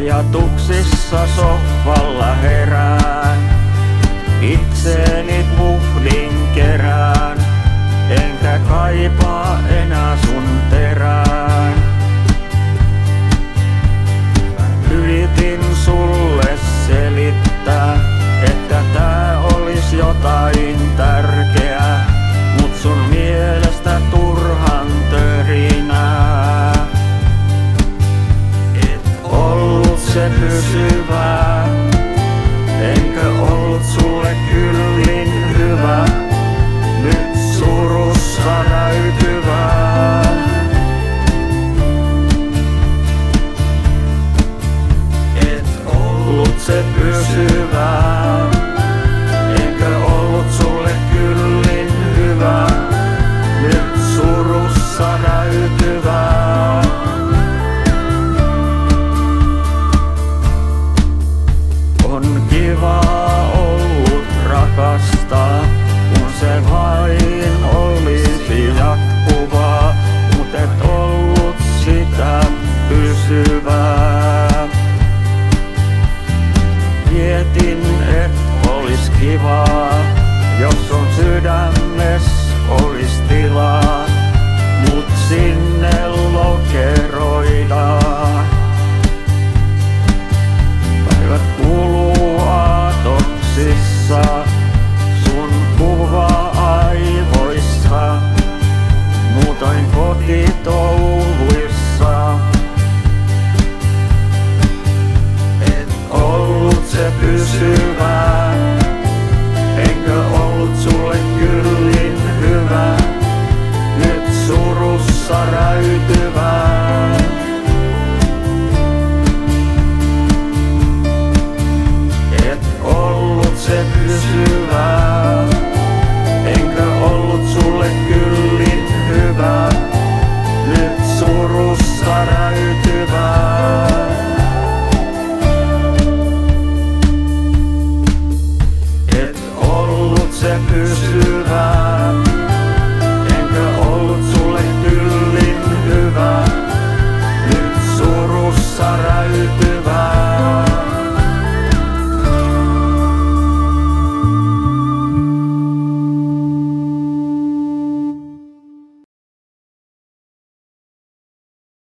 Ajatuksissa sohvalla herään, itseeni puhdin kerään, enkä kaipaa enää sun terään. Yritin sulle selittää, että tää olis jotain tärkeää, mut sun mielestä turhan törinää. Et ollut se pysyvää, enkö ollut sulle kyllin hyvä, nyt surussa näytyvää. Et ollut se pysyvää, enkö ollut sulle kyllin hyvä, nyt surussa näytyvää. On kivaa ollut rakastaa, kun se vain olisi jatkuvaa, mut et ollut sitä pysyvää. Mietin, et olis kivaa, jos sun sydän